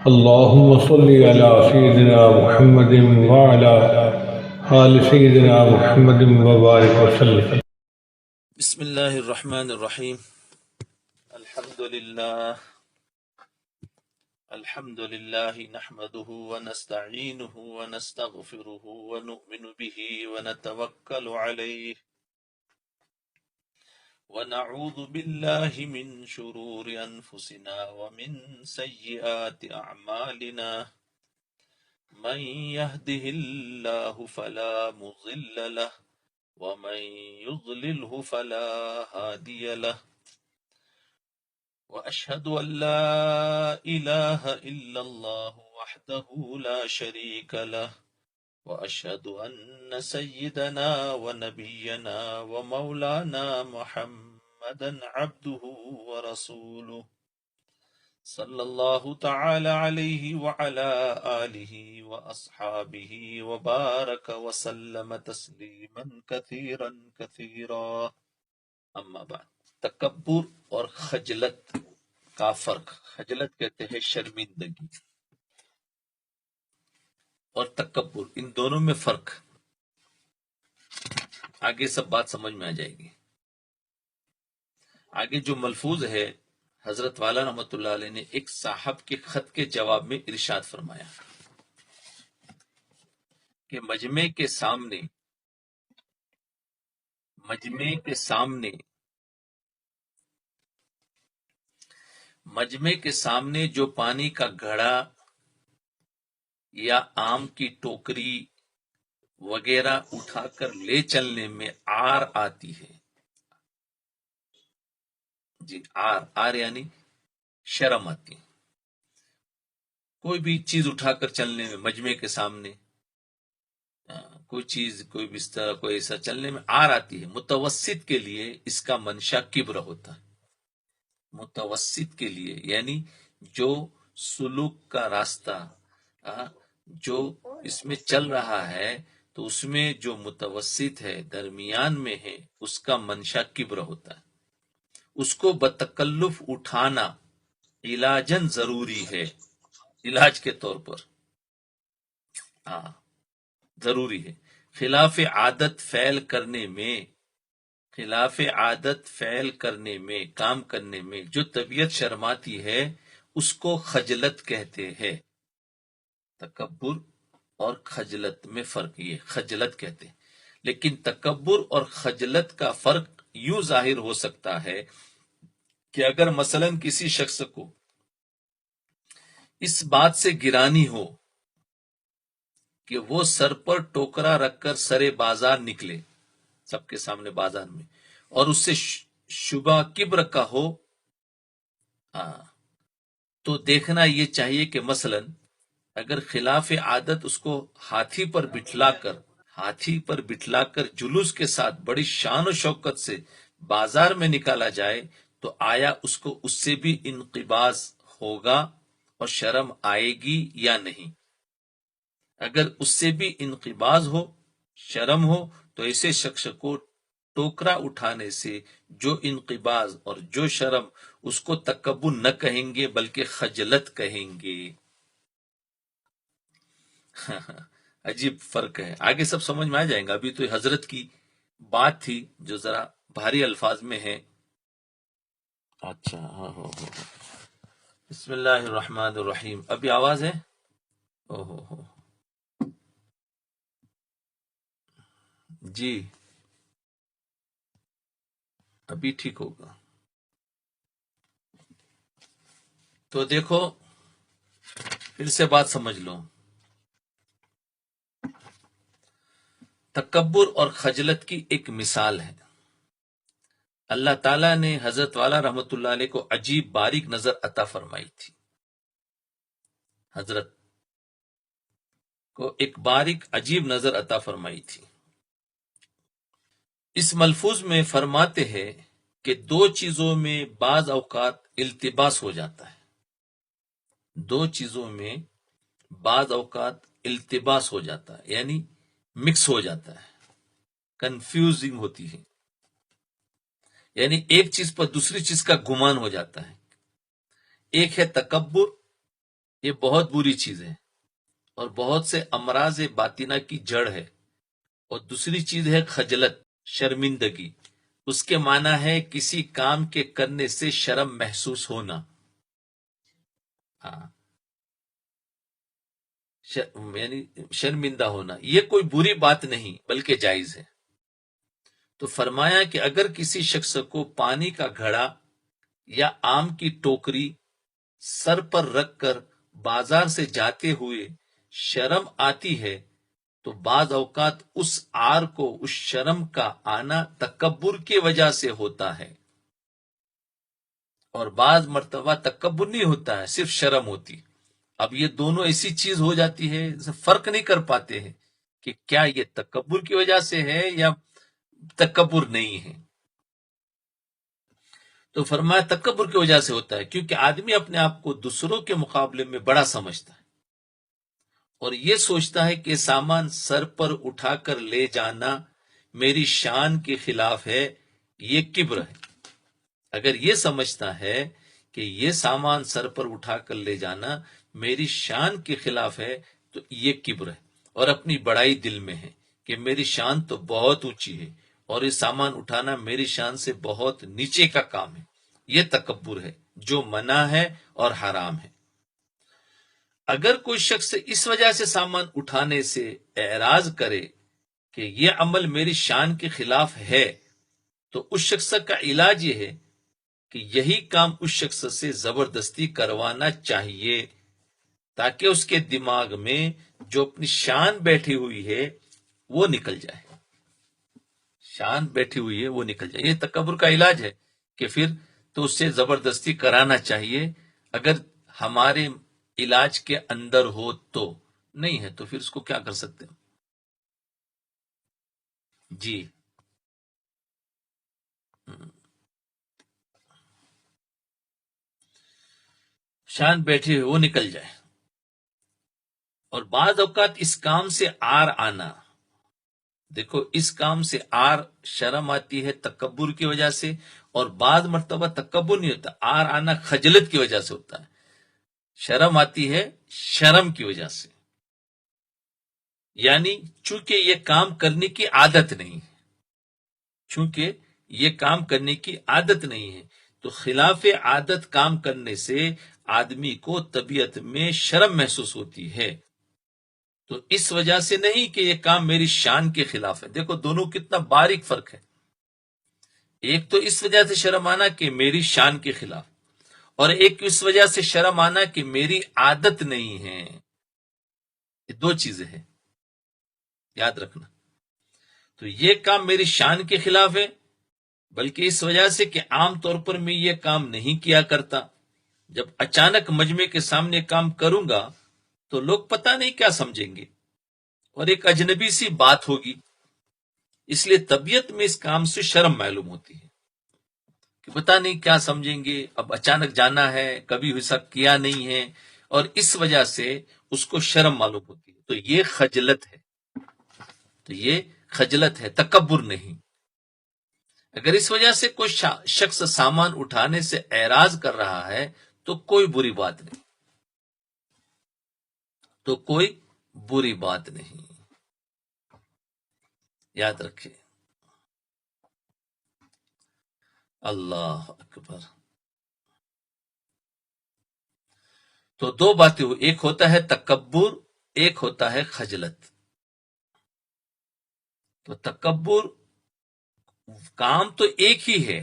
اللهم صل على سيدنا محمد وعلى آل سيدنا محمد وبارك وسلم. بسم اللہ الرحمن الرحیم. الحمد للہ نحمده ونستعینه ونستغفره ونؤمن به ونتوکل علیہ ونعوذ باللہ من شرور انفسنا ومن سیئات اعمالنا من يهده اللہ فلا مضل له ومن يضلله فلا هادی له وأشهد أن لا إله إلا الله وحده لا شريك له وأشهد أن سيدنا ونبينا ومولانا محمدا عبده ورسوله صلى الله تعالى عليه وعلى آله وأصحابه وبارك وسلم تسليما كثيرا كثيرا. اما بعد، تکبر اور خجلت کا فرق. خجلت کہتے ہیں شرمندگی، اور تکبر، ان دونوں میں فرق. آگے سب بات سمجھ میں آ جائے گی. آگے جو ملفوظ ہے، حضرت والا رحمۃ اللہ علیہ نے ایک صاحب کے خط کے جواب میں ارشاد فرمایا کہ مجمع کے سامنے جو پانی کا گھڑا یا آم کی ٹوکری وغیرہ اٹھا کر لے چلنے میں عار آتی ہے. جی، عار یعنی شرم آتی ہے. کوئی بھی چیز اٹھا کر چلنے میں، مجمع کے سامنے کوئی چیز، کوئی بستر، کوئی ایسا چلنے میں عار آتی ہے. متوسط کے لیے اس کا منشا کبر ہوتا ہے. متوسط کے لیے یعنی جو سلوک کا راستہ جو اس میں چل رہا ہے، تو اس میں جو متوسط ہے، درمیان میں ہے، اس کا منشا کبر ہوتا ہے. اس کو بتکلف اٹھانا علاجن ضروری ہے، علاج کے طور پر ضروری ہے. خلاف عادت فعل کرنے میں کام کرنے میں جو طبیعت شرماتی ہے، اس کو خجلت کہتے ہیں. تکبر اور خجلت میں فرق، یہ خجلت کہتے ہیں. لیکن تکبر اور خجلت کا فرق یوں ظاہر ہو سکتا ہے کہ اگر مثلا کسی شخص کو اس بات سے گرانی ہو کہ وہ سر پر ٹوکرا رکھ کر سرے بازار نکلے، سب کے سامنے بازار میں، اور اس سے شبہ کبر کا ہو، تو دیکھنا یہ چاہیے کہ مثلا اگر خلاف عادت اس کو ہاتھی پر بٹھلا کر جلوس کے ساتھ بڑی شان و شوکت سے بازار میں نکالا جائے، تو آیا اس کو اس سے بھی انقباض ہوگا اور شرم آئے گی یا نہیں؟ اگر اس سے بھی انقباض ہو، شرم ہو، تو ایسے شخص کو ٹوکرا اٹھانے سے جو انقباض اور جو شرم، اس کو تکبر نہ کہیں گے بلکہ خجلت کہیں گے. عجیب فرق ہے. آگے سب سمجھ میں آ جائیں گا. ابھی تو حضرت کی بات تھی جو ذرا بھاری الفاظ میں ہے. اچھا، ہاں. بسم اللہ الرحمن الرحیم. ابھی آواز ہے؟ جی، ابھی ٹھیک ہوگا. تو دیکھو، پھر سے بات سمجھ لو. تکبر اور خجلت کی ایک مثال ہے. اللہ تعالیٰ نے حضرت والا رحمت اللہ علیہ کو عجیب باریک نظر عطا فرمائی تھی. حضرت کو ایک باریک عجیب نظر عطا فرمائی تھی. اس ملفوظ میں فرماتے ہیں کہ دو چیزوں میں بعض اوقات التباس ہو جاتا ہے. دو چیزوں میں بعض اوقات التباس ہو جاتا ہے، یعنی مکس ہو جاتا ہے، کنفیوزنگ ہوتی ہے. یعنی ایک چیز پر دوسری چیز کا گمان ہو جاتا ہے. ایک ہے تکبر یہ بہت بری چیز ہے اور بہت سے امراض باطنہ کی جڑ ہے. اور دوسری چیز ہے خجلت، شرمندگی. اس کے معنی ہے کسی کام کے کرنے سے شرم محسوس ہونا. ہاں، یعنی شرمندہ ہونا. یہ کوئی بری بات نہیں بلکہ جائز ہے. تو فرمایا کہ اگر کسی شخص کو پانی کا گھڑا یا آم کی ٹوکری سر پر رکھ کر بازار سے جاتے ہوئے شرم آتی ہے تو بعض اوقات اس عار کو، اس شرم کا آنا تکبر کی وجہ سے ہوتا ہے، اور بعض مرتبہ تکبر نہیں ہوتا ہے، صرف شرم ہوتی. اب یہ دونوں ایسی چیز ہو جاتی ہے فرق نہیں کر پاتے ہیں کہ کیا یہ تکبر کی وجہ سے ہے یا تکبر نہیں ہے. تو فرمایا تکبر کی وجہ سے ہوتا ہے، کیونکہ آدمی اپنے آپ کو دوسروں کے مقابلے میں بڑا سمجھتا ہے اور یہ سوچتا ہے کہ سامان سر پر اٹھا کر لے جانا میری شان کے خلاف ہے. یہ کبر ہے. اگر یہ سمجھتا ہے کہ یہ سامان سر پر اٹھا کر لے جانا میری شان کے خلاف ہے تو یہ کبر ہے، اور اپنی بڑائی دل میں ہے کہ میری شان تو بہت اونچی ہے اور یہ سامان اٹھانا میری شان سے بہت نیچے کا کام ہے. یہ تکبر ہے جو منع ہے اور حرام ہے. اگر کوئی شخص اس وجہ سے سامان اٹھانے سے اعراض کرے کہ یہ عمل میری شان کے خلاف ہے تو اس شخص کا علاج یہ ہے کہ یہی کام اس شخص سے زبردستی کروانا چاہیے تاکہ اس کے دماغ میں جو اپنی شان بیٹھی ہوئی ہے وہ نکل جائے. شان بیٹھی ہوئی ہے وہ نکل جائے. یہ تکبر کا علاج ہے کہ پھر تو اس سے زبردستی کرانا چاہیے. اگر ہمارے علاج کے اندر ہو تو، نہیں ہے تو پھر اس کو کیا کر سکتے ہیں. جی شان بیٹھی ہوئی وہ نکل جائے. اور بعض اوقات اس کام سے آر آنا، دیکھو اس کام سے آر شرم آتی ہے تکبر کی وجہ سے، اور بعض مرتبہ تکبر نہیں ہوتا، آر آنا خجلت کی وجہ سے ہوتا ہے. شرم آتی ہے شرم کی وجہ سے، یعنی چونکہ یہ کام کرنے کی عادت نہیں ہے، چونکہ یہ کام کرنے کی عادت نہیں ہے تو خلاف عادت کام کرنے سے آدمی کو طبیعت میں شرم محسوس ہوتی ہے. تو اس وجہ سے نہیں کہ یہ کام میری شان کے خلاف ہے. دیکھو دونوں کتنا باریک فرق ہے. ایک تو اس وجہ سے شرم آنا کہ میری شان کے خلاف، اور ایک اس وجہ سے شرم آنا کہ میری عادت نہیں ہے. یہ دو چیزیں ہیں، یاد رکھنا. تو یہ کام میری شان کے خلاف ہے، بلکہ اس وجہ سے کہ عام طور پر میں یہ کام نہیں کیا کرتا. جب اچانک مجمع کے سامنے کام کروں گا تو لوگ پتہ نہیں کیا سمجھیں گے اور ایک اجنبی سی بات ہوگی. اس لیے طبیعت میں اس کام سے شرم معلوم ہوتی ہے کہ پتہ نہیں کیا سمجھیں گے. اب اچانک جانا ہے، کبھی ایسا کیا نہیں ہے، اور اس وجہ سے اس کو شرم معلوم ہوتی ہے. تو یہ خجلت ہے، تو یہ خجلت ہے، تکبر نہیں. اگر اس وجہ سے کوئی شخص سامان اٹھانے سے اعراض کر رہا ہے تو کوئی بری بات نہیں، تو کوئی بری بات نہیں. یاد رکھیں. اللہ اکبر. تو دو باتیں ہوئی، ایک ہوتا ہے تکبر، ایک ہوتا ہے خجلت. تو تکبر کام تو ایک ہی ہے،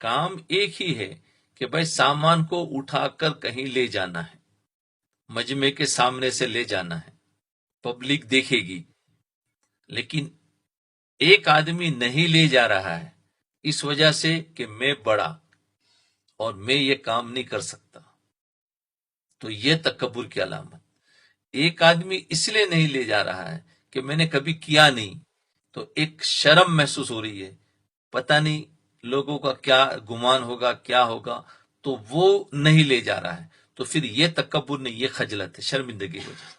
کام ایک ہی ہے کہ بھائی سامان کو اٹھا کر کہیں لے جانا ہے، مجمع کے سامنے سے لے جانا ہے، پبلک دیکھے گی. لیکن ایک آدمی نہیں لے جا رہا ہے اس وجہ سے کہ میں بڑا اور میں یہ کام نہیں کر سکتا، تو یہ تکبر کی علامت. ایک آدمی اس لیے نہیں لے جا رہا ہے کہ میں نے کبھی کیا نہیں، تو ایک شرم محسوس ہو رہی ہے، پتہ نہیں لوگوں کا کیا گمان ہوگا، کیا ہوگا، تو وہ نہیں لے جا رہا ہے. تو پھر یہ تکبر نہیں، یہ خجلت ہے، شرمندگی کی وجہ سے.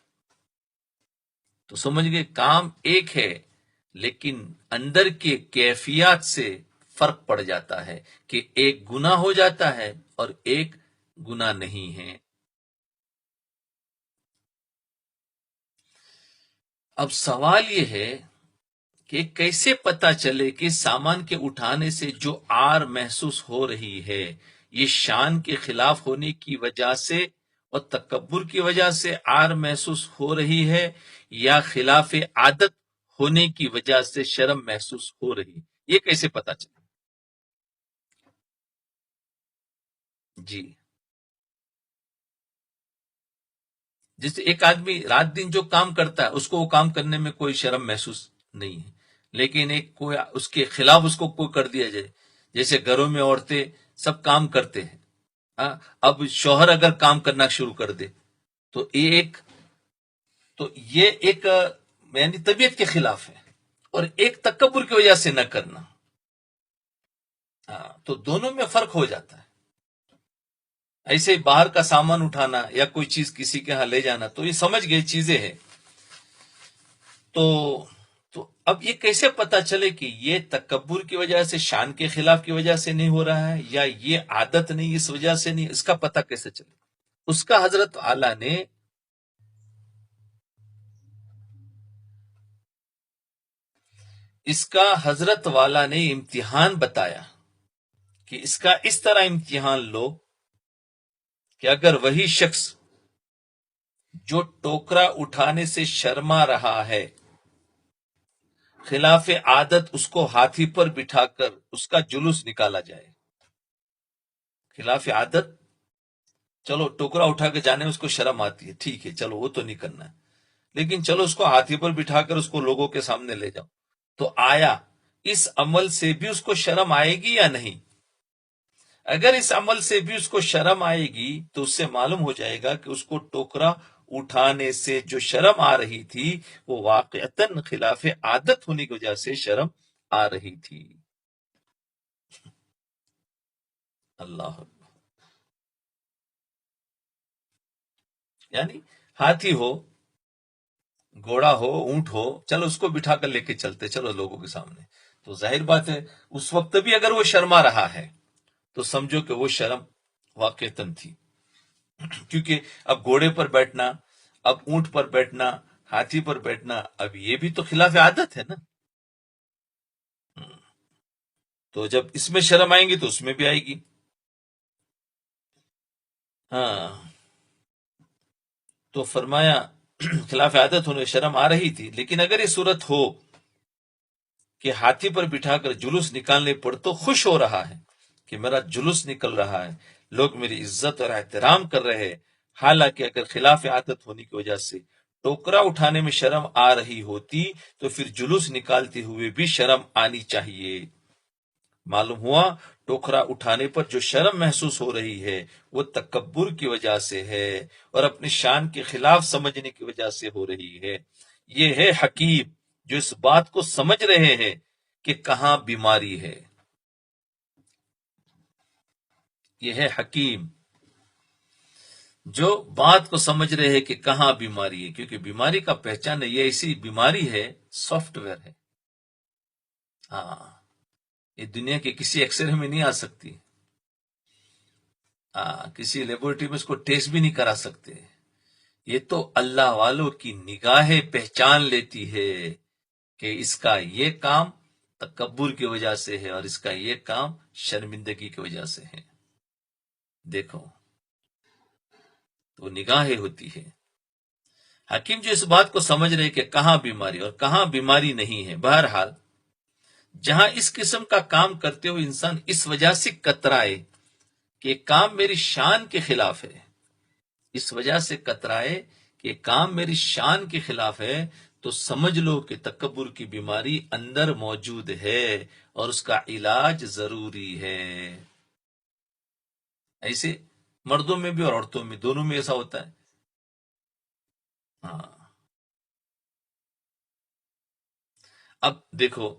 تو سمجھ گئے کام ایک ہے لیکن اندر کے کیفیات سے فرق پڑ جاتا ہے کہ ایک گناہ ہو جاتا ہے اور ایک گناہ نہیں ہے. اب سوال یہ ہے کہ کیسے پتا چلے کہ سامان کے اٹھانے سے جو آر محسوس ہو رہی ہے یہ شان کے خلاف ہونے کی وجہ سے اور تکبر کی وجہ سے آر محسوس ہو رہی ہے یا خلاف عادت ہونے کی وجہ سے شرم محسوس ہو رہی ہے، یہ کیسے پتا چلے؟ جی، جیسے ایک آدمی رات دن جو کام کرتا ہے اس کو وہ کام کرنے میں کوئی شرم محسوس نہیں ہے، لیکن ایک کوئی اس کے خلاف اس کو کوئی کر دیا جائے، جیسے گھروں میں عورتیں سب کام کرتے ہیں، ہاں، اب شوہر اگر کام کرنا شروع کر دے تو یہ ایک یعنی طبیعت کے خلاف ہے، اور ایک تکبر کی وجہ سے نہ کرنا، ہاں، تو دونوں میں فرق ہو جاتا ہے۔ ایسے ہی باہر کا سامان اٹھانا یا کوئی چیز کسی کے ہاں لے جانا تو یہ سمجھ گئے چیزیں ہیں، تو اب یہ کیسے پتا چلے کہ یہ تکبر کی وجہ سے، شان کے خلاف کی وجہ سے نہیں ہو رہا ہے یا یہ عادت نہیں اس وجہ سے نہیں، اس کا پتہ کیسے چلے؟ اس کا حضرت اعلیٰ نے امتحان بتایا کہ اس کا اس طرح امتحان لو کہ اگر وہی شخص جو ٹوکرا اٹھانے سے شرما رہا ہے خلاف عادت اس کو ہاتھی پر بٹھا کر اس کا جلوس نکالا جائے، خلاف عادت چلو ٹوکرا اٹھا کے جانے میں اس کو شرم آتی ہے، ٹھیک ہے چلو وہ تو نہیں کرنا ہے، لیکن چلو اس کو ہاتھی پر بٹھا کر اس کو لوگوں کے سامنے لے جاؤ، تو آیا اس عمل سے بھی اس کو شرم آئے گی یا نہیں؟ اگر اس عمل سے بھی اس کو شرم آئے گی تو اس سے معلوم ہو جائے گا کہ اس کو ٹوکرا اٹھانے سے جو شرم آ رہی تھی وہ واقعتاً خلاف عادت ہونے کی وجہ سے شرم آ رہی تھی۔ اللہ اکبر۔ یعنی ہاتھی ہو، گھوڑا ہو، اونٹ ہو، چلو اس کو بٹھا کر لے کے چلتے چلو لوگوں کے سامنے، تو ظاہر بات ہے اس وقت بھی اگر وہ شرما رہا ہے تو سمجھو کہ وہ شرم واقعتاً تھی، کیونکہ اب گھوڑے پر بیٹھنا، اب اونٹ پر بیٹھنا، ہاتھی پر بیٹھنا، اب یہ بھی تو خلاف عادت ہے نا، تو جب اس میں شرم آئیں گی تو اس میں بھی آئے گی۔ ہاں، تو فرمایا خلاف عادت ہونے شرم آ رہی تھی، لیکن اگر یہ صورت ہو کہ ہاتھی پر بٹھا کر جلوس نکالنے پر تو خوش ہو رہا ہے کہ میرا جلوس نکل رہا ہے، لوگ میری عزت اور احترام کر رہے ہیں، حالانکہ اگر خلاف عادت ہونے کی وجہ سے ٹوکرا اٹھانے میں شرم آ رہی ہوتی تو پھر جلوس نکالتے ہوئے بھی شرم آنی چاہیے۔ معلوم ہوا ٹوکرا اٹھانے پر جو شرم محسوس ہو رہی ہے وہ تکبر کی وجہ سے ہے اور اپنی شان کے خلاف سمجھنے کی وجہ سے ہو رہی ہے۔ یہ ہے حکیم جو اس بات کو سمجھ رہے ہیں کہ کہاں بیماری ہے، یہ ہے حکیم جو بات کو سمجھ رہے ہیں کہ کہاں بیماری ہے، کیونکہ بیماری کا پہچان ہے، یہ ایسی بیماری ہے، سافٹ ویئر ہے، ہاں، یہ دنیا کے کسی ایکس رے میں نہیں آ سکتی، کسی لیبورٹری میں اس کو ٹیسٹ بھی نہیں کرا سکتے، یہ تو اللہ والوں کی نگاہیں پہچان لیتی ہے کہ اس کا یہ کام تکبر کی وجہ سے ہے اور اس کا یہ کام شرمندگی کی وجہ سے ہے۔ دیکھو تو نگاہیں ہوتی ہے۔ حکیم جو اس بات کو سمجھ رہے کہ کہاں بیماری اور کہاں بیماری نہیں ہے، بہرحال جہاں اس قسم کا کام کرتے ہوئے انسان اس وجہ سے کترائے کہ کام میری شان کے خلاف ہے، اس وجہ سے کترائے کہ کام میری شان کے خلاف ہے، تو سمجھ لو کہ تکبر کی بیماری اندر موجود ہے اور اس کا علاج ضروری ہے۔ ایسے مردوں میں بھی اور عورتوں میں دونوں میں ایسا ہوتا ہے، ہاں۔ اب دیکھو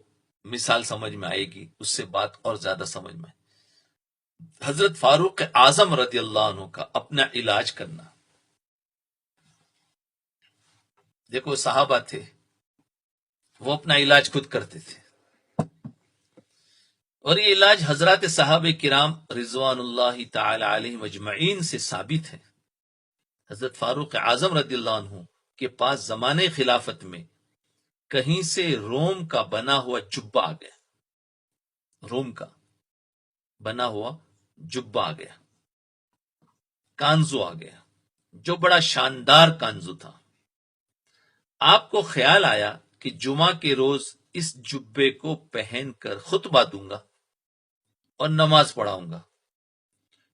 مثال سمجھ میں آئے گی، اس سے بات اور زیادہ سمجھ میں۔ حضرت فاروق اعظم رضی اللہ عنہ کا اپنا علاج کرنا، دیکھو صحابہ تھے، وہ اپنا علاج خود کرتے تھے، اور یہ علاج حضرات صحابہ کرام رضوان اللہ تعالی علیہم اجمعین سے ثابت ہے۔ حضرت فاروق اعظم رضی اللہ عنہ کے پاس زمانے خلافت میں کہیں سے روم کا بنا ہوا جبہ آ گیا، روم کا بنا ہوا جبہ آ گیا، کانزو آ گیا، جو بڑا شاندار کانزو تھا۔ آپ کو خیال آیا کہ جمعہ کے روز اس جبے کو پہن کر خطبہ دوں گا اور نماز پڑھاؤں گا۔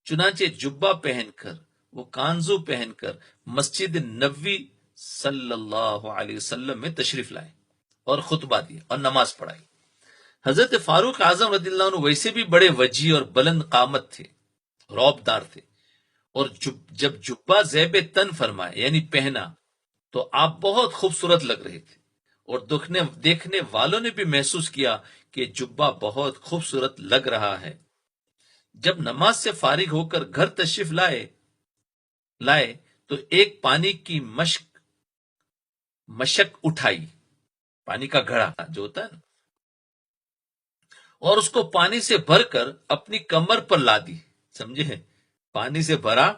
چنانچہ جبہ پہن کر، وہ کانزو پہن کر مسجد نبوی صلی اللہ علیہ وسلم میں تشریف لائے اور خطبہ دیا اور نماز پڑھائی۔ حضرت فاروق اعظم رضی اللہ عنہ ویسے بھی بڑے وجی اور بلند قامت تھے، رعبدار تھے، اور جب جبہ زیب تن فرمائے یعنی پہنا تو آپ بہت خوبصورت لگ رہے تھے، اور دیکھنے والوں نے بھی محسوس کیا کہ جبہ بہت خوبصورت لگ رہا ہے۔ جب نماز سے فارغ ہو کر گھر تشریف لائے تو ایک پانی کی مشک اٹھائی، پانی کا گھڑا جو ہوتا ہے نا، اور اس کو پانی سے بھر کر اپنی کمر پر لا دی۔ سمجھے؟ پانی سے بھرا،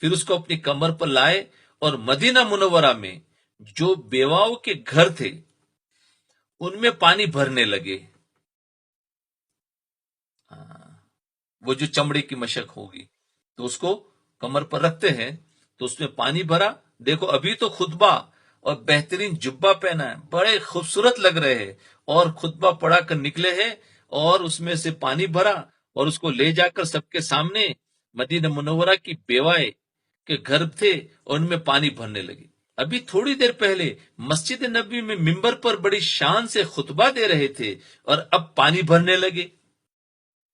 پھر اس کو اپنی کمر پر لائے، اور مدینہ منورہ میں جو بیواؤں کے گھر تھے ان میں پانی بھرنے لگے۔ وہ جو چمڑے کی مشک ہوگی تو اس کو کمر پر رکھتے ہیں، تو اس میں پانی بھرا۔ دیکھو ابھی تو خطبہ اور بہترین جبہ پہنا ہے، بڑے خوبصورت لگ رہے ہیں، اور خطبہ پڑھا کر نکلے ہیں، اور اس میں سے پانی بھرا اور اس کو لے جا کر سب کے سامنے مدینہ منورہ کی بیوائے کے گھر تھے اور ان میں پانی بھرنے لگے۔ ابھی تھوڑی دیر پہلے مسجد نبی میں ممبر پر بڑی شان سے خطبہ دے رہے تھے، اور اب پانی بھرنے لگے۔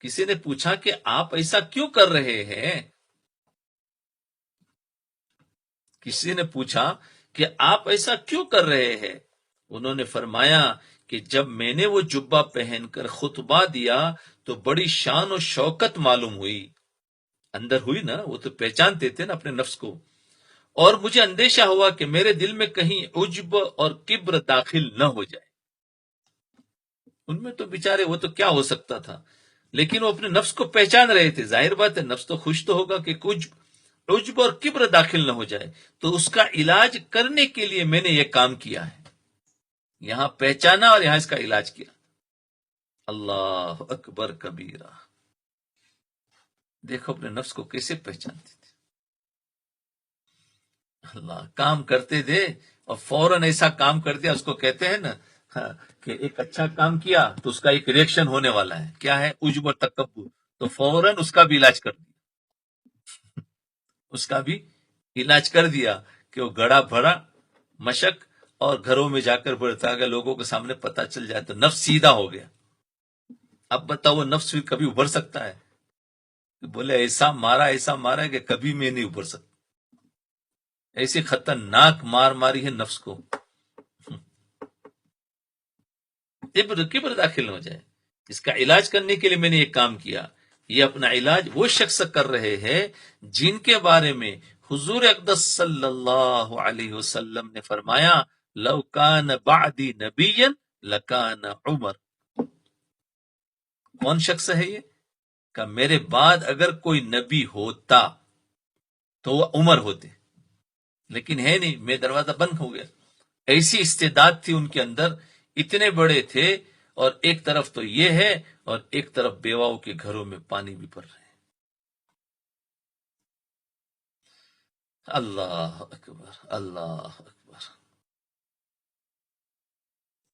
کسی نے پوچھا کہ آپ ایسا کیوں کر رہے ہیں؟ کسی نے پوچھا کہ آپ ایسا کیوں کر رہے ہیں؟ انہوں نے فرمایا کہ جب میں نے وہ جبہ پہن کر خطبہ دیا تو بڑی شان و شوکت معلوم ہوئی، اندر ہوئی نا، وہ تو پہچانتے تھے نا اپنے نفس کو، اور مجھے اندیشہ ہوا کہ میرے دل میں کہیں عجب اور کبر داخل نہ ہو جائے۔ ان میں تو بیچارے وہ تو کیا ہو سکتا تھا، لیکن وہ اپنے نفس کو پہچان رہے تھے۔ ظاہر بات ہے نفس تو خوش تو ہوگا کہ کچھ عجب اور کبر داخل نہ ہو جائے، تو اس کا علاج کرنے کے لیے میں نے یہ کام کیا ہے، یہاں پہچانا اور یہاں اس کا علاج کیا۔ اللہ اکبر کبیرہ، دیکھو اپنے نفس کو کیسے پہچانتے تھے۔ اللہ کام کرتے تھے اور فوراً ایسا کام کر دیا، اس کو کہتے ہیں نا کہ ایک اچھا کام کیا تو اس کا ایک ریئیکشن ہونے والا ہے، کیا ہے؟ عجب اور تکبر، تو فوراً اس کا بھی علاج کر دیا، اس کا بھی علاج کر دیا کہ وہ گڑا بھرا مشک اور گھروں میں جا کر بڑھتا گیا، لوگوں کے سامنے پتہ چل جائے تو نفس سیدھا ہو گیا۔ اب بتاؤ وہ نفس بھی کبھی ابھر سکتا ہے؟ بولے ایسا مارا ہے کہ کبھی میں نہیں ابھر سکتا، ایسی خطرناک مار ماری ہے نفس کو، کبر داخل ہو جائے۔ اس کا علاج کرنے کے لیے میں نے یہ کام کیا۔ یہ اپنا علاج وہ شخص کر رہے ہیں جن کے بارے میں حضور اقدس صلی اللہ علیہ وسلم نے فرمایا لو کان بعدی نبی لکان عمر۔ کون شخص ہے یہ؟ کہ میرے بعد اگر کوئی نبی ہوتا تو وہ عمر ہوتے، لیکن ہے نہیں، میں دروازہ بند ہو گیا۔ ایسی استعداد تھی ان کے اندر، اتنے بڑے تھے، اور ایک طرف تو یہ ہے اور ایک طرف بیواؤں کے گھروں میں پانی بھی پڑ رہے ہیں۔ اللہ اکبر، اللہ اکبر،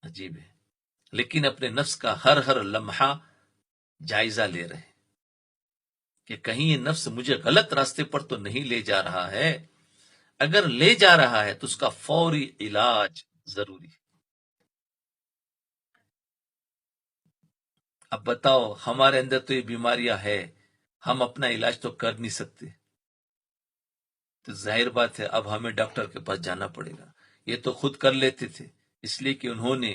عجیب ہے۔ لیکن اپنے نفس کا ہر لمحہ جائزہ لے رہے ہیں کہ کہیں یہ نفس مجھے غلط راستے پر تو نہیں لے جا رہا ہے۔ اگر لے جا رہا ہے تو اس کا فوری علاج ضروری ہے۔ اب بتاؤ ہمارے اندر تو یہ بیماریاں ہے، ہم اپنا علاج تو کر نہیں سکتے، تو ظاہر بات ہے اب ہمیں ڈاکٹر کے پاس جانا پڑے گا۔ یہ تو خود کر لیتے تھے، اس لیے کہ انہوں نے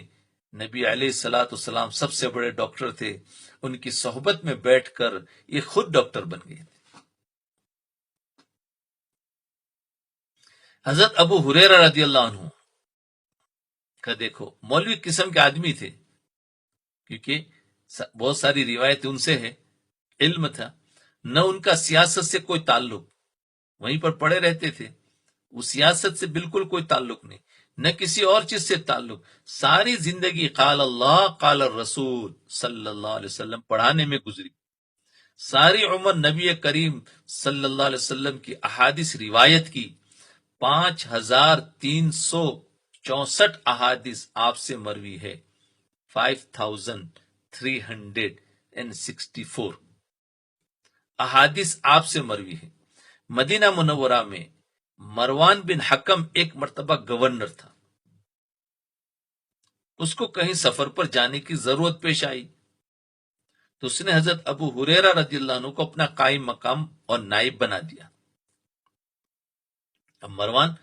نبی علیہ الصلوۃ والسلام سب سے بڑے ڈاکٹر تھے، ان کی صحبت میں بیٹھ کر یہ خود ڈاکٹر بن گئے تھے۔ حضرت ابو ہریرہ رضی اللہ عنہ کا دیکھو، مولوی قسم کے آدمی تھے، کیونکہ بہت ساری روایتیں ان سے ہے، علم تھا، نہ ان کا سیاست سے کوئی تعلق، وہیں پر پڑے رہتے تھے، وہ سیاست سے بالکل کوئی تعلق نہیں، نہ کسی اور چیز سے تعلق. ساری زندگی قال اللہ قال الرسول صلی اللہ علیہ وسلم پڑھانے میں گزری. ساری عمر نبی کریم صلی اللہ علیہ وسلم کی احادیث روایت کی. 5364 احادیث آپ سے مروی ہے. 5364 احادیث آپ سے مروی ہے. مدینہ منورہ میں مروان بن حکم ایک مرتبہ گورنر تھا. اس کو کہیں سفر پر جانے کی ضرورت پیش آئی تو اس نے حضرت ابو ہریرہ رضی اللہ عنہ کو اپنا قائم مقام اور نائب بنا دیا. اب مروان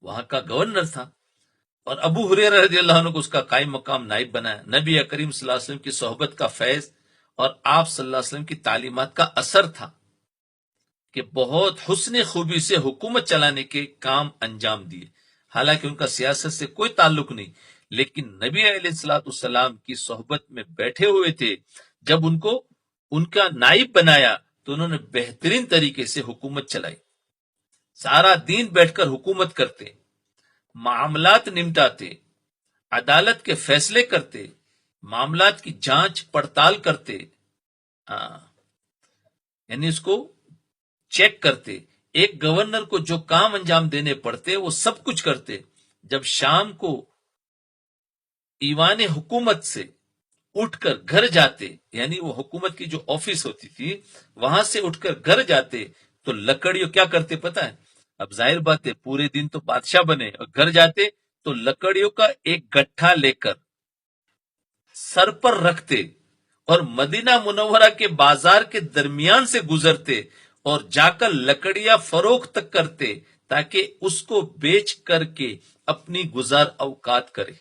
وہاں کا گورنر تھا اور ابو ہریرہ رضی اللہ عنہ کو اس کا قائم مقام نائب بنایا. نبی کریم صلی اللہ علیہ وسلم کی صحبت کا فیض اور آپ صلی اللہ علیہ وسلم کی تعلیمات کا اثر تھا کہ بہت حسن خوبی سے حکومت چلانے کے کام انجام دیے. حالانکہ ان کا سیاست سے کوئی تعلق نہیں، لیکن نبی علیہ الصلوۃ والسلام کی صحبت میں بیٹھے ہوئے تھے. جب ان کو ان کا نائب بنایا تو انہوں نے بہترین طریقے سے حکومت چلائی. سارا دین بیٹھ کر حکومت کرتے، معاملات نمٹاتے، عدالت کے فیصلے کرتے، معاملات کی جانچ پڑتال کرتے، یعنی اس کو چیک کرتے. ایک گورنر کو جو کام انجام دینے پڑتے وہ سب کچھ کرتے. جب شام کو ایوان حکومت سے اٹھ کر گھر جاتے، یعنی وہ حکومت کی جو آفس ہوتی تھی وہاں سے اٹھ کر گھر جاتے تو لکڑیوں کیا کرتے پتہ ہے؟ اب ظاہر بات ہے پورے دن تو بادشاہ بنے، اور گھر جاتے تو لکڑیوں کا ایک گٹھا لے کر سر پر رکھتے اور مدینہ منورہ کے بازار کے درمیان سے گزرتے اور جا کر لکڑیاں فروخت تک کرتے تاکہ اس کو بیچ کر کے اپنی گزار اوقات کرے.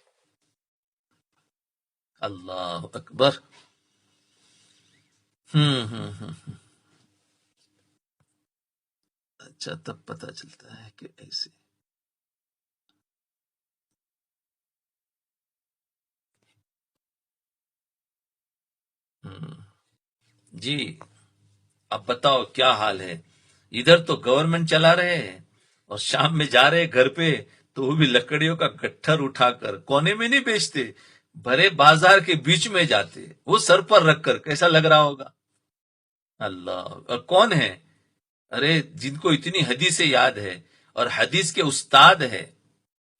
اللہ اکبر. اچھا تب پتہ چلتا ہے کہ ایسے. جی اب بتاؤ کیا حال ہے. ادھر تو گورنمنٹ چلا رہے ہیں اور شام میں جا رہے گھر پہ تو وہ بھی لکڑیوں کا گٹھر اٹھا کر کونے میں نہیں بیچتے، بھرے بازار کے بیچ میں جاتے وہ سر پر رکھ کر. کیسا لگ رہا ہوگا؟ اللہ. اور کون ہے؟ ارے جن کو اتنی حدیثیں یاد ہے اور حدیث کے استاد ہے،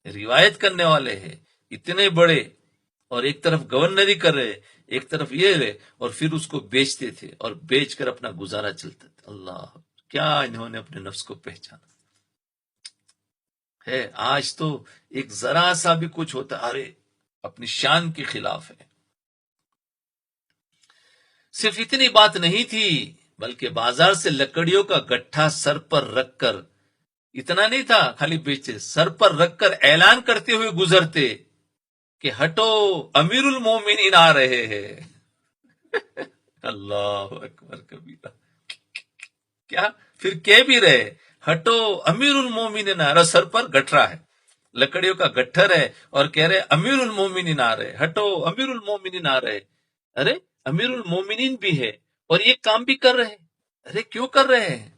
روایت کرنے والے ہیں اتنے بڑے، اور ایک طرف گورنری کر رہے، ایک طرف یہ رہے، اور پھر اس کو بیچتے تھے اور بیچ کر اپنا گزارا چلتا تھا. اللہ کیا انہوں نے اپنے نفس کو پہچانا ہے. آج تو ایک ذرا سا بھی کچھ ہوتا ارے اپنی شان کے خلاف ہے. صرف اتنی بات نہیں تھی بلکہ بازار سے لکڑیوں کا گٹھا سر پر رکھ کر، اتنا نہیں تھا خالی بیچتے، سر پر رکھ کر اعلان کرتے ہوئے گزرتے کہ ہٹو امیر المومنین آ رہے ہیں. اللہ اکبر کبیرہ. کیا پھر کہہ بھی رہے ہٹو امیر المومنین آ رہے، سر پر گٹھرا ہے، لکڑیوں کا گٹھر ہے، اور کہہ رہے امیر المومنین آ رہے، ہٹو امیر المومنین آ رہے. ارے امیر المومنین بھی ہے اور یہ کام بھی کر رہے. ارے کیوں کر رہے ہیں؟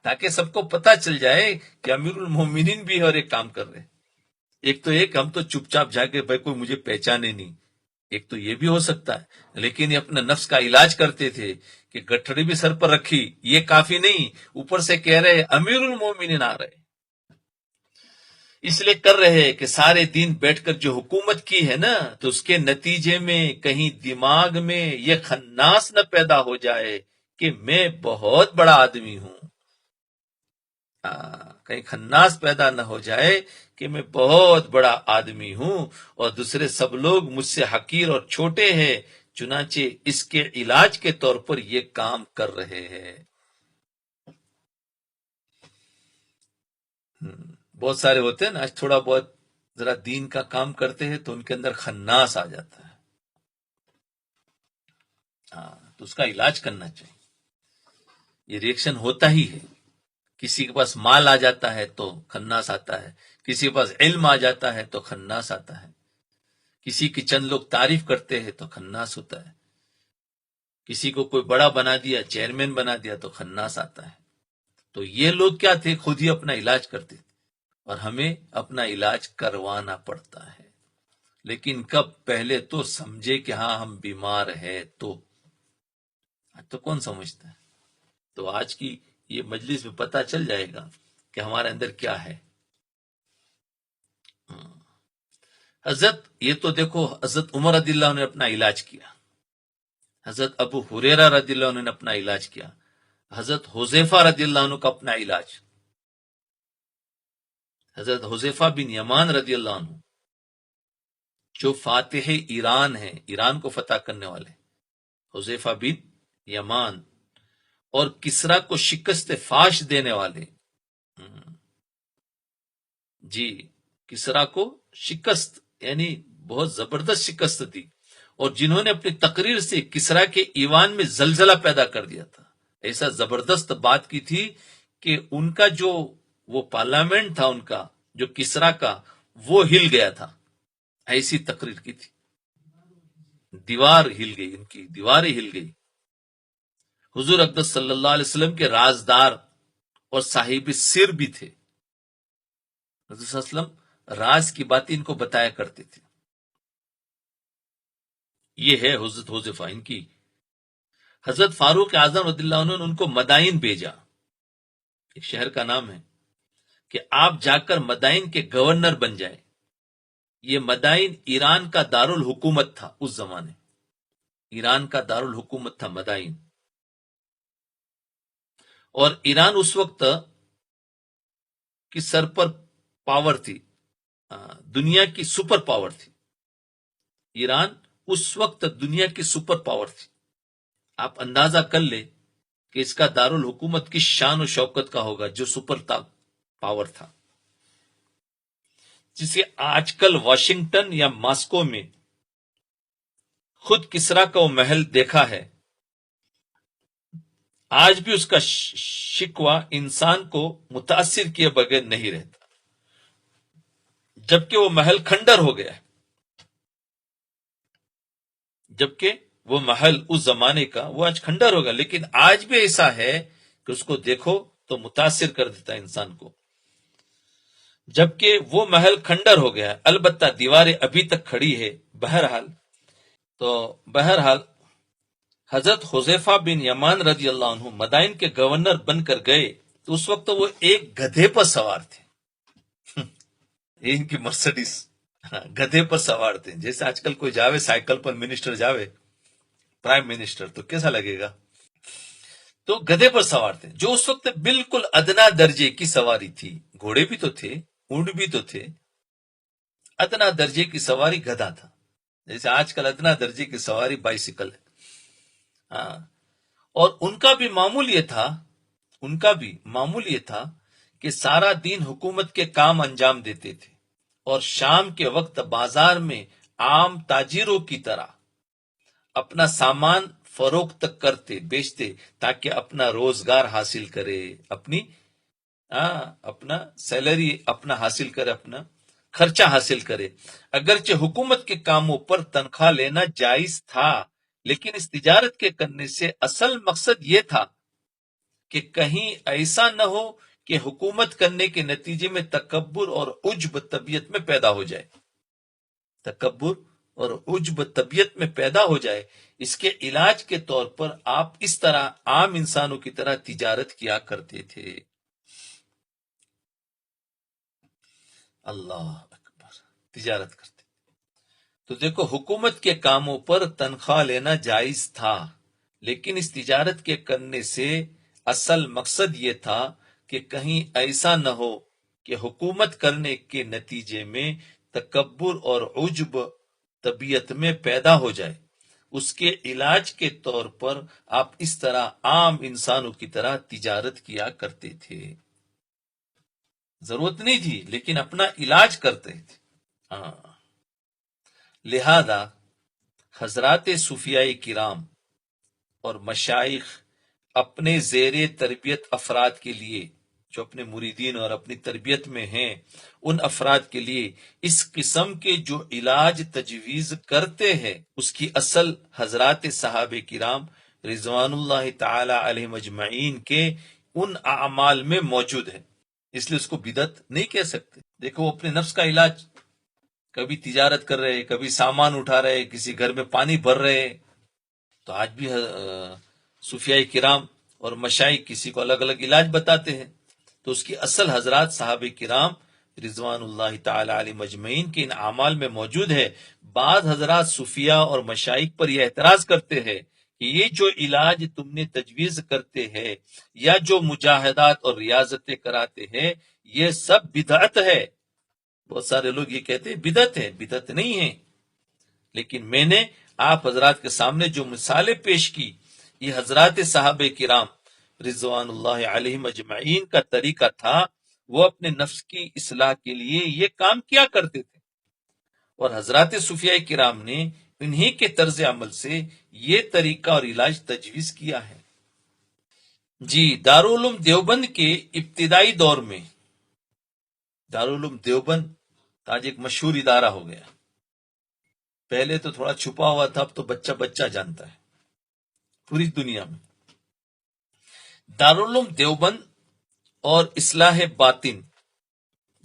تاکہ سب کو پتا چل جائے کہ امیر المومنین بھی ہے اور ایک کام کر رہے. ایک تو ہم تو چپ چاپ جا کے بھائی کوئی مجھے پہچانے نہیں، ایک تو یہ بھی ہو سکتا ہے، لیکن یہ اپنا نفس کا علاج کرتے تھے کہ گٹھڑی بھی سر پر رکھی، یہ کافی نہیں، اوپر سے کہہ رہے امیر المومنین آ رہے. اس لیے کر رہے کہ سارے دن بیٹھ کر جو حکومت کی ہے نا تو اس کے نتیجے میں کہیں دماغ میں یہ خناس نہ پیدا ہو جائے کہ میں بہت بڑا آدمی ہوں. کہیں خناس پیدا نہ ہو جائے کہ میں بہت بڑا آدمی ہوں اور دوسرے سب لوگ مجھ سے حقیر اور چھوٹے ہیں. چنانچہ اس کے علاج کے طور پر یہ کام کر رہے ہیں. بہت سارے ہوتے ہیں نا آج تھوڑا بہت ذرا دین کا کام کرتے ہیں تو ان کے اندر خناس آ جاتا ہے. تو اس کا علاج کرنا چاہیے. یہ ریئیکشن ہوتا ہی ہے. کسی کے پاس مال آ جاتا ہے تو خناس آتا ہے، کسی کے پاس علم آ جاتا ہے تو خناس آتا ہے، کسی کی چند لوگ تعریف کرتے ہیں تو خناس ہوتا ہے، کسی کو کوئی بڑا بنا دیا، چیئرمین بنا دیا تو خناس آتا ہے. تو یہ لوگ کیا تھے؟ خود ہی اپنا علاج کرتے تھے. اور ہمیں اپنا علاج کروانا پڑتا ہے، لیکن کب؟ پہلے تو سمجھے کہ ہاں ہم بیمار ہے تو کون سمجھتا ہے؟ تو آج کی یہ مجلس میں پتہ چل جائے گا کہ ہمارے اندر کیا ہے۔ حضرت یہ تو دیکھو، حضرت عمر رضی اللہ عنہ نے اپنا علاج کیا، حضرت ابو ہریرہ رضی اللہ عنہ نے اپنا علاج کیا، حضرت حذیفہ رضی اللہ عنہ کا اپنا علاج، حضرت حذیفہ بن یمان رضی اللہ عنہ جو فاتح ایران ہیں، ایران کو فتح کرنے والے، حذیفہ بن یمان، اور کسرا کو شکست فاش دینے والے، جی کسرا کو شکست، یعنی بہت زبردست شکست دی، اور جنہوں نے اپنی تقریر سے کسرا کے ایوان میں زلزلہ پیدا کر دیا تھا، ایسا زبردست بات کی تھی کہ ان کا جو وہ پارلیمنٹ تھا، ان کا جو کسرا کا، وہ ہل گیا تھا، ایسی تقریر کی تھی، دیوار ہل گئی، ان کی دیواریں ہل گئی۔ حضور اقدس صلی اللہ علیہ وسلم کے رازدار اور صاحب سر بھی تھے، حضور صلی اللہ علیہ وسلم راز کی باتیں ان کو بتایا کرتے تھے۔ یہ ہے حضرت حذیفہ، ان کی۔ حضرت فاروق اعظم رضی اللہ عنہ نے ان کو مدائن بھیجا، ایک شہر کا نام ہے، کہ آپ جا کر مدائن کے گورنر بن جائے۔ یہ مدائن ایران کا دارالحکومت تھا اس زمانے، ایران کا دارالحکومت تھا مدائن، اور ایران اس وقت کی سر پر پاور تھی، دنیا کی سپر پاور تھی، ایران اس وقت دنیا کی سپر پاور تھی۔ آپ اندازہ کر لیں کہ اس کا دارالحکومت کس شان و شوکت کا ہوگا، جو سپر پاور تھا، جسے آج کل واشنگٹن یا ماسکو میں خود کسرا کا وہ محل دیکھا ہے، آج بھی اس کا شکوہ انسان کو متاثر کیے بغیر نہیں رہتا، جبکہ وہ محل کھنڈر ہو گیا ہے، جبکہ وہ محل اس زمانے کا وہ آج کھنڈر ہوگا، لیکن آج بھی ایسا ہے کہ اس کو دیکھو تو متاثر کر دیتا ہے انسان کو، جبکہ وہ محل کھنڈر ہو گیا ہے، البتہ دیواریں ابھی تک کھڑی ہے۔ بہرحال حضرت حذیفہ بن یمان رضی اللہ عنہ مدائن کے گورنر بن کر گئے تو اس وقت وہ ایک گدھے پر سوار تھے، یہ ان کی مرسڈیز، گدھے پر سوار تھے۔ جیسے آج کل کوئی جاوے سائیکل پر، منسٹر جاوے، پرائم منسٹر، تو کیسا لگے گا؟ تو گدھے پر سوار تھے، جو اس وقت بالکل ادنا درجے کی سواری تھی، گھوڑے بھی تو تھے، اونٹ بھی تو تھے، ادنا درجے کی سواری گدھا تھا، جیسے آج کل ادنا درجے کی سواری بائیسیکل ہے۔ ہاں، اور ان کا بھی معمول یہ تھا کہ سارا دن حکومت کے کام انجام دیتے تھے، اور شام کے وقت بازار میں عام تاجروں کی طرح اپنا سامان فروخت کرتے، بیچتے، تاکہ اپنا روزگار حاصل کرے، اپنا سیلری اپنا حاصل کرے، اپنا خرچہ حاصل کرے۔ اگرچہ حکومت کے کاموں پر تنخواہ لینا جائز تھا، لیکن اس تجارت کے کرنے سے اصل مقصد یہ تھا کہ کہیں ایسا نہ ہو کہ حکومت کرنے کے نتیجے میں تکبر اور عجب طبیعت میں پیدا ہو جائے، تکبر اور عجب طبیعت میں پیدا ہو جائے۔ اس کے علاج کے طور پر آپ اس طرح عام انسانوں کی طرح تجارت کیا کرتے تھے۔ اللہ اکبر، تجارت کرتے۔ تو دیکھو، حکومت کے کاموں پر تنخواہ لینا جائز تھا، لیکن اس تجارت کے کرنے سے اصل مقصد یہ تھا کہ کہیں ایسا نہ ہو کہ حکومت کرنے کے نتیجے میں تکبر اور عجب طبیعت میں پیدا ہو جائے۔ اس کے علاج کے طور پر آپ اس طرح عام انسانوں کی طرح تجارت کیا کرتے تھے، ضرورت نہیں تھی لیکن اپنا علاج کرتے تھے۔ لہذا حضرات صوفیاء کرام اور مشائخ اپنے زیر تربیت افراد کے لیے، جو اپنے مریدین اور اپنی تربیت میں ہیں، ان افراد کے لیے اس قسم کے جو علاج تجویز کرتے ہیں، اس کی اصل حضرات صحابہ کرام رضوان اللہ تعالی علیہم اجمعین کے ان اعمال میں موجود ہے۔ اس لیے اس کو بدعت نہیں کہہ سکتے. دیکھو وہ اپنے نفس کا علاج، کبھی تجارت کر رہے، کبھی سامان اٹھا رہے، کسی گھر میں پانی بھر رہے. تو آج بھی صوفیاء کرام اور مشائخ کسی کو الگ الگ علاج بتاتے ہیں. تو اس کی اصل حضرات صحابہ کرام رضوان اللہ تعالی علیہ مجمعین کے ان اعمال میں موجود ہے. بعض حضرات صوفیاء اور مشائخ پر یہ اعتراض کرتے ہیں کہ یہ جو علاج تم نے تجویز کرتے ہیں یا جو مجاہدات اور ریاضتیں کراتے ہیں یہ سب بدعت ہے. بہت سارے لوگ یہ کہتے ہیں بدعت ہے. بدعت نہیں ہے، لیکن میں نے آپ حضرات کے سامنے جو مثالیں پیش کی یہ حضرات صحابہ کرام رضوان اللہ علیہ مجمعین کا طریقہ تھا. وہ اپنے نفس کی اصلاح کے لیے یہ کام کیا کرتے تھے، اور حضرات صوفیاء کرام نے انہی کے طرز عمل سے یہ طریقہ اور علاج تجویز کیا ہے. جی، دارالعلوم دیوبند کے ابتدائی دور میں، دارالعلوم دیوبند آج ایک مشہور ادارہ ہو گیا. پہلے تو تھوڑا چھپا ہوا تھا، اب تو بچہ بچہ جانتا ہے پوری دنیا میں. دارالعلوم دیوبند اور اصلاح باطن.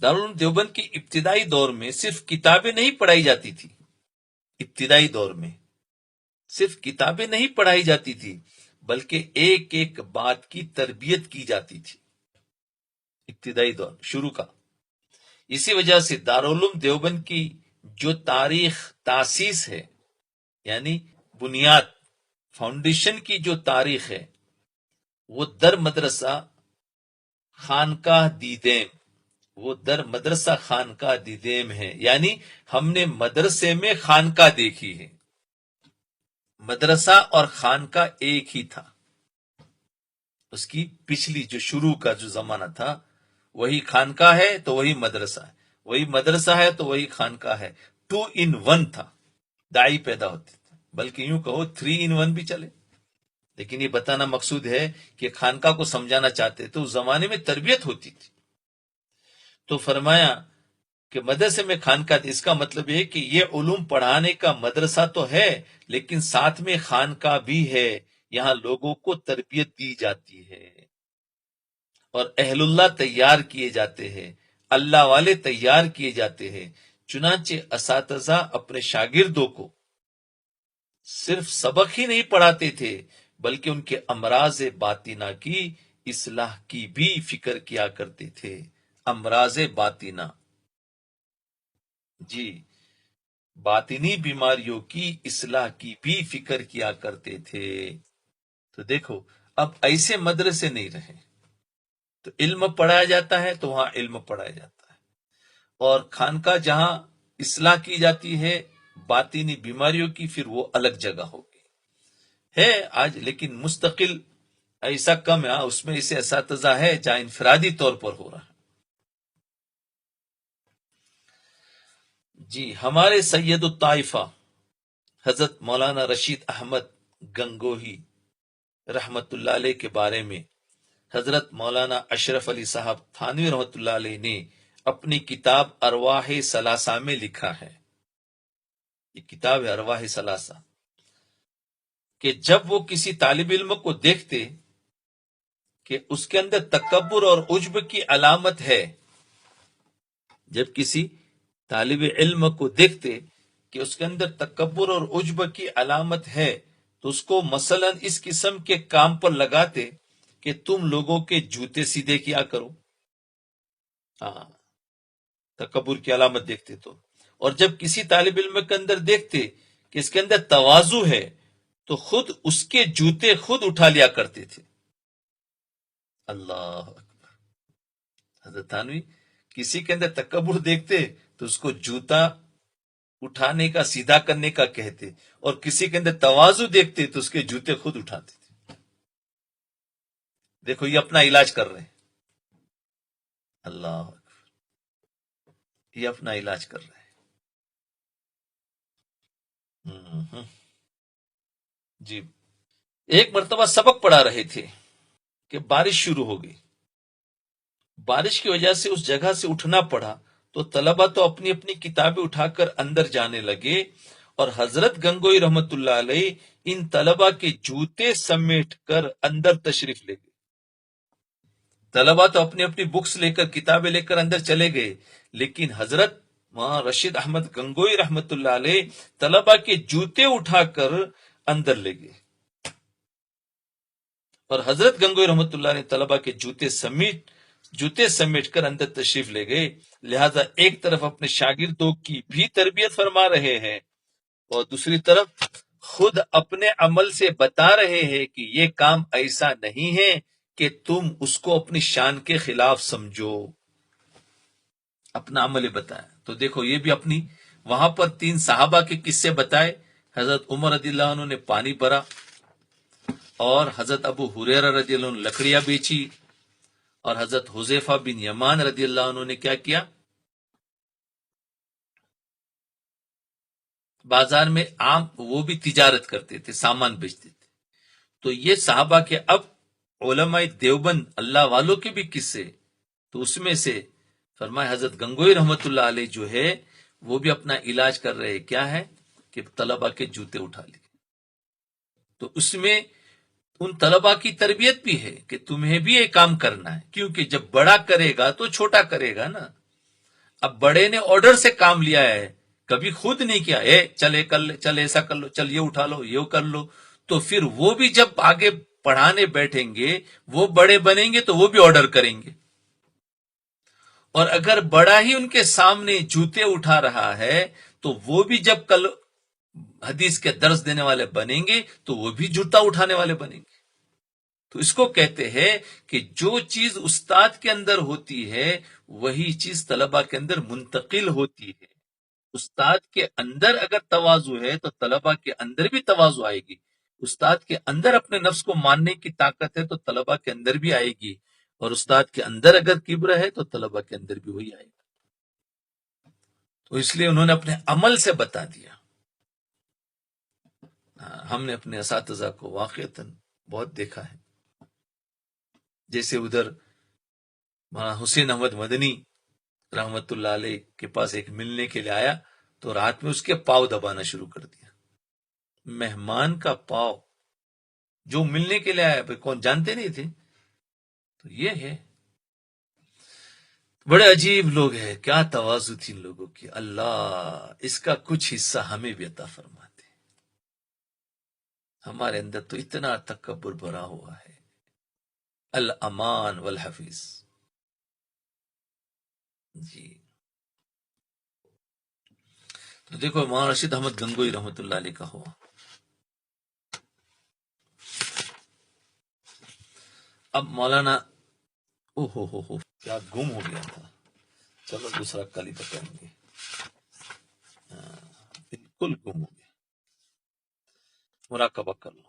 دارالعلوم دیوبند کی ابتدائی دور میں صرف کتابیں نہیں پڑھائی جاتی تھی. ابتدائی دور میں صرف کتابیں نہیں پڑھائی جاتی تھی بلکہ ایک ایک بات کی تربیت کی جاتی تھی. ابتدائی دور شروع کا. اسی وجہ سے دارالعلوم دیوبند کی جو تاریخ تاسیس ہے، یعنی بنیاد، فاؤنڈیشن کی جو تاریخ ہے، وہ در مدرسہ خانقاہ دیدیم، وہ در مدرسہ خانقاہ دیدیم ہے. یعنی ہم نے مدرسے میں خانقاہ دیکھی ہے. مدرسہ اور خانقاہ ایک ہی تھا. اس کی پچھلی جو شروع کا جو زمانہ تھا، وہی خانقاہ ہے تو وہی مدرسہ ہے، وہی مدرسہ ہے تو وہی خانقاہ ہے. 2 in 1 تھا. داعی پیدا ہوتے تھے، بلکہ یوں کہو 3 in 1 بھی چلے. لیکن یہ بتانا مقصود ہے کہ خانقاہ کو سمجھانا چاہتے تو اس زمانے میں تربیت ہوتی تھی. تو فرمایا کہ مدرسے میں خانقاہ تھی. اس کا مطلب یہ کہ یہ علوم پڑھانے کا مدرسہ تو ہے لیکن ساتھ میں خانقاہ بھی ہے. یہاں لوگوں کو تربیت دی جاتی ہے اور اہل اللہ تیار کیے جاتے ہیں، اللہ والے تیار کیے جاتے ہیں. چنانچہ اساتذہ اپنے شاگردوں کو صرف سبق ہی نہیں پڑھاتے تھے بلکہ ان کے امراض باطنہ کی اصلاح کی بھی فکر کیا کرتے تھے. امراض باطنہ، جی، باطنی بیماریوں کی اصلاح کی بھی فکر کیا کرتے تھے. تو دیکھو اب ایسے مدرسے نہیں رہے. تو علم پڑھایا جاتا ہے تو وہاں علم پڑھایا جاتا ہے، اور خانقاہ جہاں اصلاح کی جاتی ہے باطنی بیماریوں کی، پھر وہ الگ جگہ ہوگی ہے آج. لیکن مستقل ایسا کم ہے. اس میں اسے اساتذہ ہے جہاں انفرادی طور پر ہو رہا ہے. جی، ہمارے سید الطائفہ حضرت مولانا رشید احمد گنگوہی رحمت اللہ علیہ کے بارے میں حضرت مولانا اشرف علی صاحب تھانوی رحمت اللہ علیہ نے اپنی کتاب ارواح ثلاثہ میں لکھا ہے. یہ کتاب ہے ارواح ثلاثہ، کہ جب وہ کسی طالب علم کو دیکھتے کہ اس کے اندر تکبر اور عجب کی علامت ہے، جب کسی طالب علم کو دیکھتے کہ اس کے اندر تکبر اور عجب کی علامت ہے تو اس کو مثلا اس قسم کے کام پر لگاتے کہ تم لوگوں کے جوتے سیدھے کیا کرو. ہاں، تکبر کی علامت دیکھتے تو. اور جب کسی طالب علم کے اندر دیکھتے کہ اس کے اندر تواضع ہے تو خود اس کے جوتے خود اٹھا لیا کرتے تھے. اللہ اکبر. حضرت تھانوی کسی کے اندر تکبر دیکھتے تو اس کو جوتا اٹھانے کا، سیدھا کرنے کا کہتے، اور کسی کے اندر تواضع دیکھتے تو اس کے جوتے خود اٹھاتے تھے. دیکھو یہ اپنا علاج کر رہے ہیں. اللہ اکبر، یہ اپنا علاج کر رہے ہیں. جی، ایک مرتبہ سبق پڑھا رہے تھے کہ بارش شروع ہو گئی. بارش کی وجہ سے اس جگہ سے اٹھنا پڑا تو طلبہ تو اپنی اپنی کتابیں اٹھا کر اندر جانے لگے، اور حضرت گنگوئی رحمت اللہ علیہ ان طلبہ کے جوتے سمیٹ کر اندر تشریف لے گئے. طلبا تو اپنی اپنی بکس لے کر کتابیں لے کر اندر چلے گئے، لیکن حضرت وہاں رشید احمد گنگوئی رحمت اللہ علیہ طلبا کے جوتے اٹھا کر اندر لے گئے، اور حضرت گنگوئی رحمت اللہ علیہ طلبا کے جوتے سمیٹ کر اندر تشریف لے گئے. لہذا ایک طرف اپنے شاگردوں کی بھی تربیت فرما رہے ہیں اور دوسری طرف خود اپنے عمل سے بتا رہے ہیں کہ یہ کام ایسا نہیں ہے کہ تم اس کو اپنی شان کے خلاف سمجھو. اپنا عمل بتایا. تو دیکھو یہ بھی اپنی وہاں پر 3 صحابہ کے قصے بتائے. حضرت عمر رضی اللہ عنہ نے پانی بھرا، اور حضرت ابو ہریرہ رضی اللہ عنہ لکڑیاں بیچی، اور حضرت حذیفہ بن یمان رضی اللہ عنہ نے کیا کیا، بازار میں عام وہ بھی تجارت کرتے تھے، سامان بیچتے تھے. تو یہ صحابہ کے اب علماء دیوبند اللہ والوں کے بھی قصے. تو اس میں سے فرمائے حضرت گنگوئی رحمت اللہ علیہ جو ہے وہ بھی اپنا علاج کر رہے. کیا ہے کہ طلبا کے جوتے اٹھا لیے. تو اس میں ان طلبا کی تربیت بھی ہے کہ تمہیں بھی یہ کام کرنا ہے، کیونکہ جب بڑا کرے گا تو چھوٹا کرے گا نا. اب بڑے نے آرڈر سے کام لیا ہے، کبھی خود نہیں کیا، چل ایسا کر لو، چل یہ اٹھا لو، یہ کر لو. تو پھر وہ بھی جب آگے پڑھانے بیٹھیں گے، وہ بڑے بنیں گے تو وہ بھی آرڈر کریں گے. اور اگر بڑا ہی ان کے سامنے جوتے اٹھا رہا ہے تو وہ بھی جب کل حدیث کے درس دینے والے بنیں گے تو وہ بھی جوتا اٹھانے والے بنیں گے. تو اس کو کہتے ہیں کہ جو چیز استاد کے اندر ہوتی ہے وہی چیز طلبہ کے اندر منتقل ہوتی ہے. استاد کے اندر اگر تواضع ہے تو طلبہ کے اندر بھی تواضع آئے گی. استاد کے اندر اپنے نفس کو ماننے کی طاقت ہے تو طلبہ کے اندر بھی آئے گی، اور استاد کے اندر اگر کبر ہے تو طلبہ کے اندر بھی وہی آئے گا. تو اس لیے انہوں نے اپنے عمل سے بتا دیا. ہم نے اپنے اساتذہ کو واقعتاً بہت دیکھا ہے. جیسے ادھر مولانا حسین احمد مدنی رحمت اللہ علیہ کے پاس ایک ملنے کے لیے آیا تو رات میں اس کے پاؤں دبانا شروع کر دیا. مہمان کا پاؤں جو ملنے کے لیے آیا، کون جانتے نہیں تھے. تو یہ ہے، بڑے عجیب لوگ ہیں. کیا تواضع تھی ان لوگوں کی. اللہ اس کا کچھ حصہ ہمیں بھی عطا فرماتے. ہمارے اندر تو اتنا تکبر بھرا ہوا ہے. الامان والحفیظ. جی تو دیکھو مولانا رشید احمد گنگوئی رحمت اللہ علیہ کا ہوا. اب مولانا ہو کیا گم ہو گیا تھا. چلو دوسرا کل ہی بتائیں گے. بالکل گم ہو گیا. مراقبہ کر لو.